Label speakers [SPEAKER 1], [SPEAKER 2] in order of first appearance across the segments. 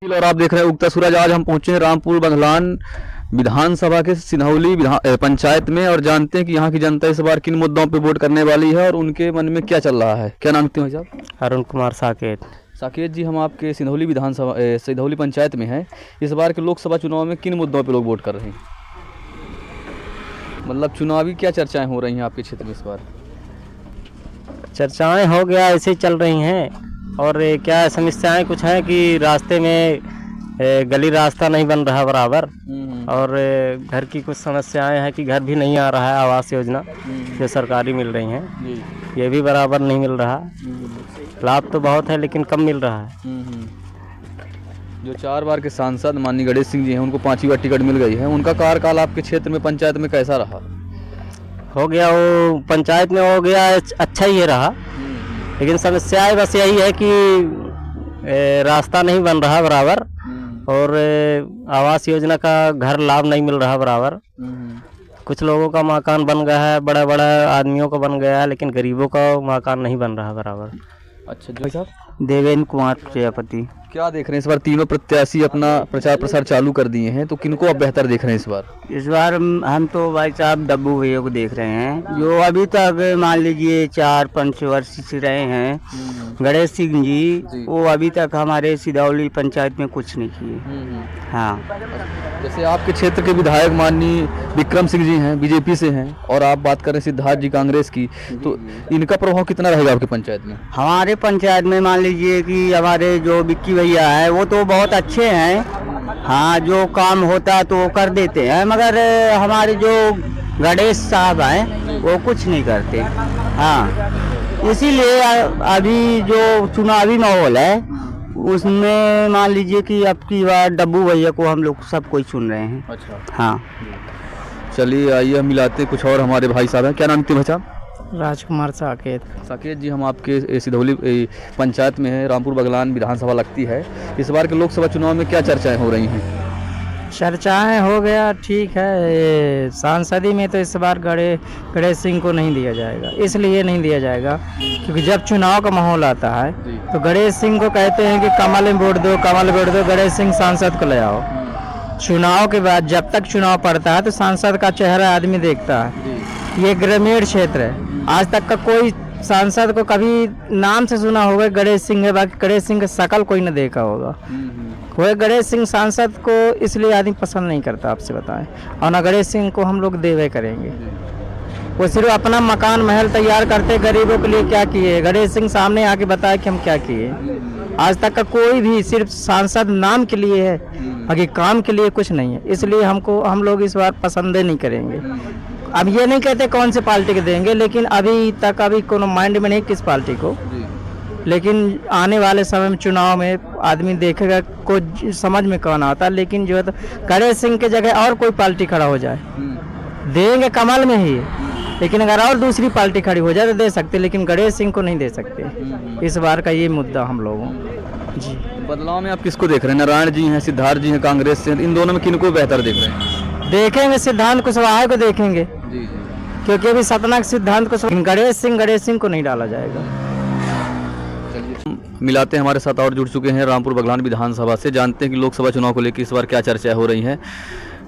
[SPEAKER 1] और आप देख रहे हैं उगता सूरज। आज हम पहुंचे हैं रामपुर बघलान विधानसभा के सिन्हौली पंचायत में और जानते हैं कि यहाँ की जनता इस बार किन मुद्दों पे वोट करने वाली है और उनके मन में क्या चल रहा है। क्या नाम है साहब?
[SPEAKER 2] अरुण कुमार साकेत।
[SPEAKER 1] साकेत जी, हम आपके सिन्हौली सिन्हौली पंचायत में हैं। इस बार के लोकसभा चुनाव में किन मुद्दों पे लोग वोट कर रहे हैं? मतलब चुनावी क्या चर्चाएं हो रही हैं आपके क्षेत्र में इस बार?
[SPEAKER 2] चर्चाएं हो गया ऐसे ही चल रही हैं। और क्या समस्याएं कुछ हैं कि रास्ते में गली रास्ता नहीं बन रहा बराबर, और घर की कुछ समस्याएं हैं कि घर भी नहीं आ रहा है। आवास योजना जो सरकारी मिल रही हैं ये भी बराबर नहीं मिल रहा। लाभ तो बहुत है लेकिन कम मिल रहा है।
[SPEAKER 1] जो 4 बार के सांसद माननीय गणेश सिंह जी हैं, उनको 5वीं बार टिकट मिल गई है। उनका कार्यकाल आपके क्षेत्र में पंचायत में कैसा रहा?
[SPEAKER 2] हो गया वो पंचायत में हो गया अच्छा ही रहा, लेकिन समस्याएं बस यही है कि रास्ता नहीं बन रहा बराबर, और आवास योजना का घर लाभ नहीं मिल रहा बराबर। कुछ लोगों का मकान बन गया है, बड़ा बड़ा आदमियों का बन गया है, लेकिन गरीबों का मकान नहीं बन रहा बराबर।
[SPEAKER 1] अच्छा जी साहब।
[SPEAKER 2] देवेंद्र कुमार प्रजापति।
[SPEAKER 1] क्या देख रहे हैं इस बार? तीनों प्रत्याशी अपना प्रचार प्रसार चालू कर दिए हैं, तो किनको आप बेहतर देख रहे हैं इस बार?
[SPEAKER 3] इस बार हम तो भाई साहब डब्बू भैया को देख रहे हैं, जो अभी तक मान लीजिए 4-5 वर्ष से रहे हैं। गणेश सिंह जी वो अभी तक हमारे सिन्हौली पंचायत में कुछ नहीं किए। हाँ,
[SPEAKER 1] जैसे आपके क्षेत्र के विधायक माननीय विक्रम सिंह जी हैं, बीजेपी से हैं, और आप बात करें सिद्धार्थ जी कांग्रेस की, तो इनका प्रभाव कितना रहेगा आपके पंचायत में?
[SPEAKER 3] हमारे पंचायत में मान लीजिए कि हमारे जो विक्की भैया है वो तो बहुत अच्छे हैं। हाँ, जो काम होता तो वो कर देते हैं, मगर हमारे जो गणेश साहब हैं वो कुछ नहीं करते। हाँ, इसीलिए अभी जो चुनावी माहौल है उसमें मान लीजिए कि अब की बार डब्बू भैया को हम लोग सब कोई चुन रहे हैं।
[SPEAKER 1] अच्छा,
[SPEAKER 3] हाँ।
[SPEAKER 1] चलिए आइए हम मिलाते हैं कुछ और हमारे भाई साहब हैं। क्या नाम है भाई?
[SPEAKER 2] राजकुमार साकेत।
[SPEAKER 1] साकेत जी, हम आपके सिन्हौली पंचायत में हैं, रामपुर बघलान विधानसभा लगती है। इस बार के लोकसभा चुनाव में क्या चर्चाएं हो रही हैं?
[SPEAKER 2] चर्चाएं हो गया ठीक है। सांसदी में तो इस बार गणेश सिंह को नहीं दिया जाएगा। इसलिए नहीं दिया जाएगा क्योंकि जब चुनाव का माहौल आता है तो गणेश सिंह को कहते हैं कि कमल में वोट दो, कमल वोट दो, गणेश सिंह सांसद को ले आओ। चुनाव के बाद जब तक चुनाव पड़ता है तो सांसद का चेहरा आदमी देखता है। ये ग्रामीण क्षेत्र है, आज तक का कोई सांसद को कभी नाम से सुना होगा गणेश सिंह है, बाकी गणेश सिंह का शकल कोई न देखा होगा। कोई गणेश सिंह सांसद को इसलिए आदमी पसंद नहीं करता, आपसे बताएं। और ना गणेश सिंह को हम लोग देवे करेंगे। वो सिर्फ अपना मकान महल तैयार करते, गरीबों के लिए क्या किए? गणेश सिंह सामने आके बताए कि हम क्या किए। आज तक का कोई भी सिर्फ सांसद नाम के लिए है, बाकी काम के लिए कुछ नहीं है। इसलिए हम लोग इस बार पसंद नहीं करेंगे। अब ये नहीं कहते कौन से पार्टी के देंगे, लेकिन अभी तक कोनो माइंड में नहीं किस पार्टी को, लेकिन आने वाले समय में चुनाव में आदमी देखेगा को समझ में कौन आता। लेकिन जो है तो गणेश सिंह के जगह और कोई पार्टी खड़ा हो जाए देंगे कमल में ही, लेकिन अगर और दूसरी पार्टी खड़ी हो जाए तो दे सकते, लेकिन गणेश सिंह को नहीं दे सकते। इस बार का ये मुद्दा हम लोगों जी।
[SPEAKER 1] बदलाव में आप किसको देख रहे हैं? नारायण जी हैं, सिद्धार्थ जी हैं कांग्रेस से, इन दोनों में किनको बेहतर देख रहे हैं?
[SPEAKER 2] देखेंगे सिद्धांत कुशवाहा को देखेंगे
[SPEAKER 1] जी,
[SPEAKER 2] क्योंकि अभी सतना के सिद्धांत कुशवाहा, गणेश सिंह को नहीं डाला जाएगा।
[SPEAKER 1] मिलाते हैं, हमारे साथ और जुड़ चुके हैं रामपुर बघलान विधानसभा से। जानते हैं कि लोकसभा चुनाव को लेकर इस बार क्या चर्चा हो रही है।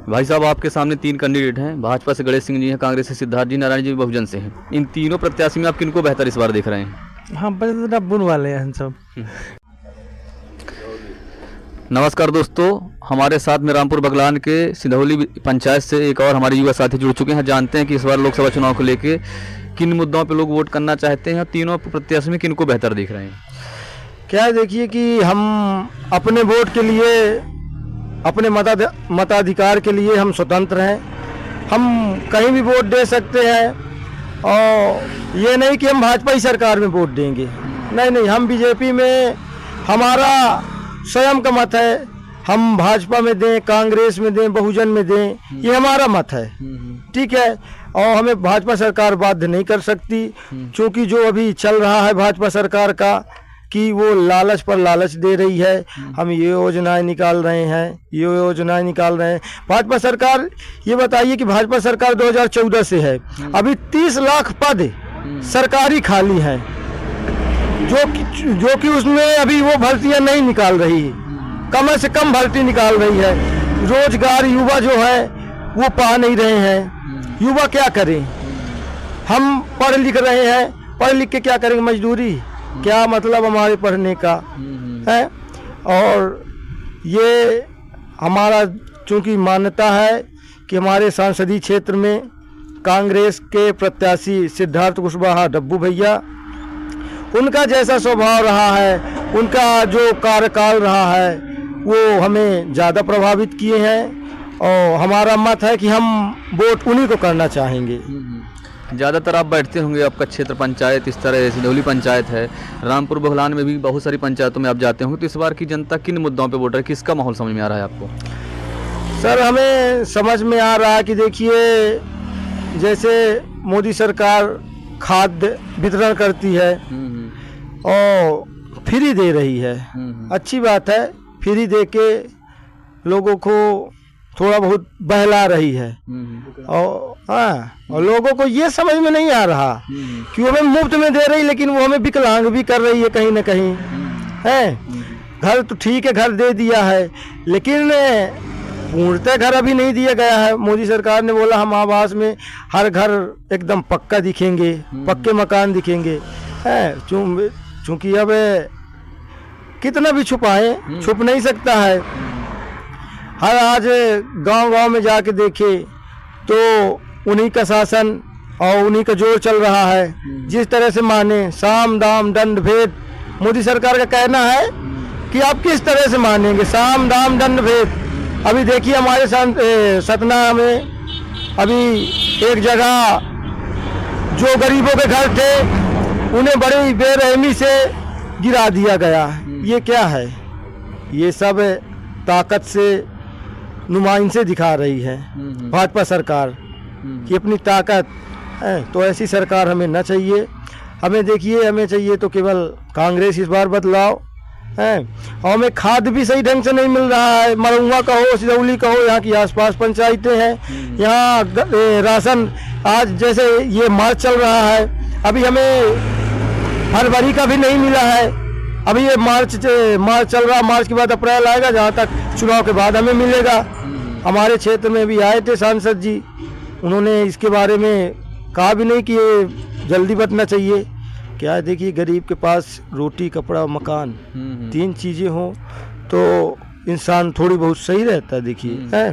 [SPEAKER 1] भाई साहब, आपके सामने 3 कैंडिडेट हैं। भाजपा से गणेश सिंह जी हैं, कांग्रेस से सिद्धार्थ जी, नारायण जी बहुजन से हैं। इन तीनों प्रत्याशी में आप किनको बेहतर इस बार देख रहे हैं?
[SPEAKER 2] हम बस डब्बू वाले हैं सब।
[SPEAKER 1] नमस्कार दोस्तों, हमारे साथ में रामपुर बघलान के सिन्हौली पंचायत से एक और हमारे युवा साथी जुड़ चुके हैं। जानते हैं कि इस बार लोकसभा चुनाव को लेकर किन मुद्दों पे लोग वोट करना चाहते हैं और तीनों प्रत्याशी में किनको बेहतर देख रहे हैं?
[SPEAKER 4] क्या देखिए कि हम अपने वोट के लिए, अपने मताधिकार के लिए हम स्वतंत्र हैं। हम कहीं भी वोट दे सकते हैं, और ये नहीं कि हम भाजपा ही सरकार में वोट देंगे। नहीं, हम बीजेपी में, हमारा स्वयं का मत है। हम भाजपा में दें, कांग्रेस में दें, बहुजन में दें, ये हमारा मत है। ठीक है, और हमें भाजपा सरकार बाध्य नहीं कर सकती, क्योंकि जो अभी चल रहा है भाजपा सरकार का कि वो लालच पर लालच दे रही है। हम ये योजनाएं निकाल रहे हैं, भाजपा सरकार। ये बताइए कि भाजपा सरकार 2014 से है, अभी 30 लाख पद सरकारी खाली हैं, जो कि उसमें अभी वो भर्तियां नहीं निकाल रही। कम से कम भर्ती निकाल रही है। रोजगार युवा जो है वो पा नहीं रहे हैं। युवा क्या करें? हम पढ़ लिख रहे हैं, पढ़ लिख के क्या करेंगे? मजदूरी, क्या मतलब हमारे पढ़ने का है? और ये हमारा चूंकि मान्यता है कि हमारे संसदीय क्षेत्र में कांग्रेस के प्रत्याशी सिद्धार्थ कुशवाहा डब्बू भैया, उनका जैसा स्वभाव रहा है, उनका जो कार्यकाल रहा है, वो हमें ज़्यादा प्रभावित किए हैं और हमारा मत है कि हम वोट उन्हीं को करना चाहेंगे।
[SPEAKER 1] ज़्यादातर आप बैठते होंगे, आपका क्षेत्र पंचायत इस तरह सिंधौली पंचायत है, रामपुर बघलान में भी बहुत सारी पंचायतों में आप जाते होंगे, तो इस बार की जनता किन मुद्दों पे वोट रही है? किसका माहौल समझ में आ रहा है आपको?
[SPEAKER 4] सर, हमें समझ में आ रहा है कि देखिए, जैसे मोदी सरकार खाद्य वितरण करती है और फ्री दे रही है, अच्छी बात है, फ्री दे के लोगों को थोड़ा बहुत बहला रही है। और और लोगों को ये समझ में नहीं आ रहा कि वो हमें मुफ्त में दे रही, लेकिन वो हमें विकलांग भी कर रही है कहीं ना कहीं है। घर तो ठीक है, घर दे दिया है, लेकिन पूर्णतः घर अभी नहीं दिया गया है। मोदी सरकार ने बोला हम आवास में हर घर एकदम पक्का दिखेंगे, पक्के मकान दिखेंगे है। चूँकि अब कितना भी छुपाए, छुप नहीं सकता है। हर आज गांव-गांव में जाके देखे तो उन्हीं का शासन और उन्हीं का जोर चल रहा है। जिस तरह से माने, साम दाम दंड भेद, मोदी सरकार का कहना है कि आप किस तरह से मानेंगे, साम दाम दंड भेद। अभी देखिए हमारे सतना में अभी एक जगह जो गरीबों के घर थे उन्हें बड़ी बेरहमी से गिरा दिया गया। ये क्या है? ये सब ताकत से नुमाइंदे दिखा रही है भाजपा सरकार कि अपनी ताकत है। तो ऐसी सरकार हमें न चाहिए। हमें देखिए, हमें चाहिए तो केवल कांग्रेस इस बार बदलाव है। और हमें खाद भी सही ढंग से नहीं मिल रहा है। मरउआ का हो, सिधौली का हो, यहाँ की आसपास पंचायतें हैं, यहाँ राशन आज जैसे ये मार्च चल रहा है, अभी हमें फरवरी का भी नहीं मिला है। अभी ये मार्च चल रहा, मार्च के बाद अप्रैल आएगा, जहाँ तक चुनाव के बाद हमें मिलेगा। हमारे क्षेत्र में भी आए थे सांसद जी, उन्होंने इसके बारे में कहा भी नहीं कि ये जल्दी बचना चाहिए। क्या है, देखिए गरीब के पास रोटी, कपड़ा, मकान, तीन चीज़ें हों तो इंसान थोड़ी बहुत सही रहता है। देखिए है।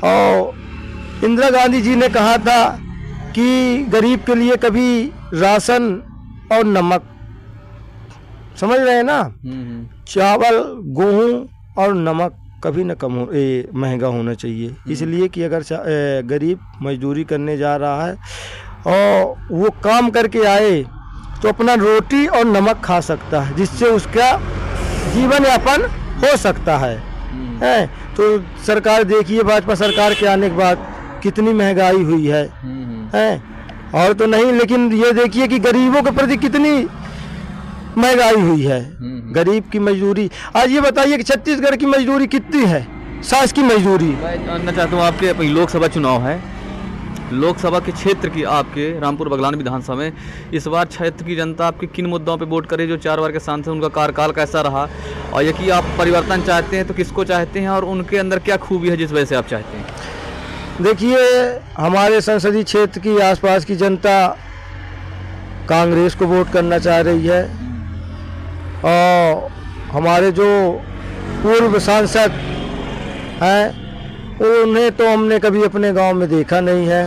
[SPEAKER 4] और इंदिरा गांधी जी ने कहा था कि गरीब के लिए कभी राशन और नमक, समझ रहे हैं ना, चावल, गेहूँ और नमक कभी न महंगा होना चाहिए। इसलिए कि अगर गरीब मजदूरी करने जा रहा है और वो काम करके आए तो अपना रोटी और नमक खा सकता है, जिससे उसका जीवन यापन हो सकता है। तो सरकार देखिए, भाजपा सरकार के आने के बाद कितनी महंगाई हुई है। और तो नहीं, लेकिन ये देखिए कि गरीबों के प्रति कितनी महंगाई हुई है। गरीब की मजदूरी, आज ये बताइए कि छत्तीसगढ़ की मजदूरी कितनी है, सास की मजदूरी।
[SPEAKER 1] मैं जानना चाहता हूँ, आपके लोकसभा चुनाव है, लोकसभा के क्षेत्र की आपके रामपुर बघलान विधानसभा में इस बार क्षेत्र की जनता आपके किन मुद्दों पे वोट करे? जो 4 बार के सांसद, उनका कार्यकाल कैसा रहा, और ये कि आप परिवर्तन चाहते हैं तो किसको चाहते हैं, और उनके अंदर क्या खूबी है जिस वजह से आप चाहते हैं?
[SPEAKER 4] देखिए, हमारे संसदीय क्षेत्र की आसपास की जनता कांग्रेस को वोट करना चाह रही है। और हमारे जो पूर्व सांसद हैं उन्हें तो हमने कभी अपने गांव में देखा नहीं है,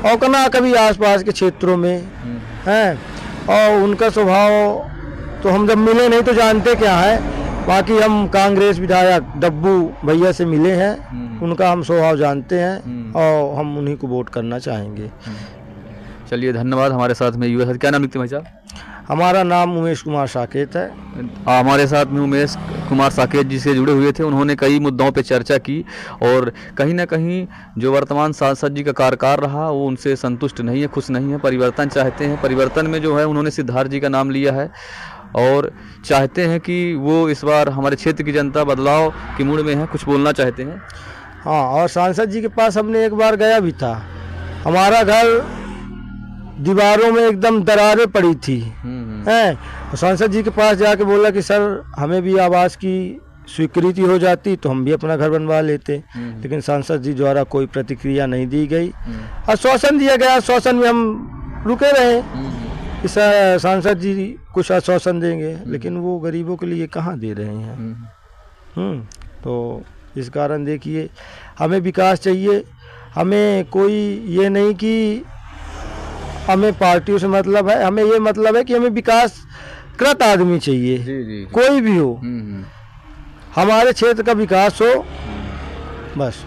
[SPEAKER 4] और ना कभी आसपास के क्षेत्रों में हैं। और उनका स्वभाव तो हम जब मिले नहीं तो जानते क्या है। बाकी हम कांग्रेस विधायक डब्बू भैया से मिले हैं, उनका हम स्वभाव जानते हैं और हम उन्हीं को वोट करना चाहेंगे।
[SPEAKER 1] चलिए, धन्यवाद। हमारे साथ में युवा, क्या नाम लिखते हैं भाई साहब?
[SPEAKER 4] हमारा नाम उमेश कुमार साकेत है।
[SPEAKER 1] हमारे साथ में उमेश कुमार साकेत जी से जुड़े हुए थे। उन्होंने कई मुद्दों पे चर्चा की, और कहीं ना कहीं जो वर्तमान सांसद जी का कार्यकाल रहा वो उनसे संतुष्ट नहीं है, खुश नहीं है, परिवर्तन चाहते हैं। परिवर्तन में जो है उन्होंने सिद्धार्थ जी का नाम लिया है और चाहते हैं कि वो इस बार हमारे क्षेत्र की जनता बदलाव की मूड में है। कुछ बोलना चाहते हैं?
[SPEAKER 4] हाँ, और सांसद जी के पास हमने एक बार गया भी था। हमारा घर दीवारों में एकदम दरारें पड़ी थी हैं। सांसद जी के पास जाके बोला कि सर हमें भी आवास की स्वीकृति हो जाती तो हम भी अपना घर बनवा लेते, लेकिन सांसद जी द्वारा कोई प्रतिक्रिया नहीं दी गई। आश्वासन दिया गया, आश्वासन में हम रुके रहे। इस सांसद जी कुछ आश्वासन देंगे, लेकिन वो गरीबों के लिए कहाँ दे रहे हैं। तो इस कारण देखिए, हमें विकास चाहिए। हमें कोई ये नहीं कि हमें पार्टियों से मतलब है, हमें ये मतलब है कि हमें विकास कृत आदमी चाहिए।
[SPEAKER 1] जी।
[SPEAKER 4] कोई भी हो, हमारे क्षेत्र का विकास हो, बस।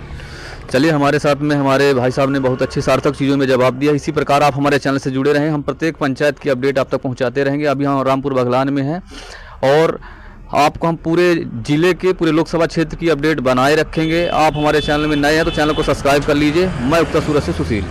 [SPEAKER 1] चलिए, हमारे साथ में हमारे भाई साहब ने बहुत अच्छी सार्थक चीज़ों में जवाब दिया। इसी प्रकार आप हमारे चैनल से जुड़े रहें, हम प्रत्येक पंचायत की अपडेट आप तक पहुंचाते रहेंगे। अभी हम रामपुर बघलान में हैं और आपको हम पूरे जिले के, पूरे लोकसभा क्षेत्र की अपडेट बनाए रखेंगे। आप हमारे चैनल में नए हैं तो चैनल को सब्सक्राइब कर लीजिए। मैं उक्ता सूरत से सुशील।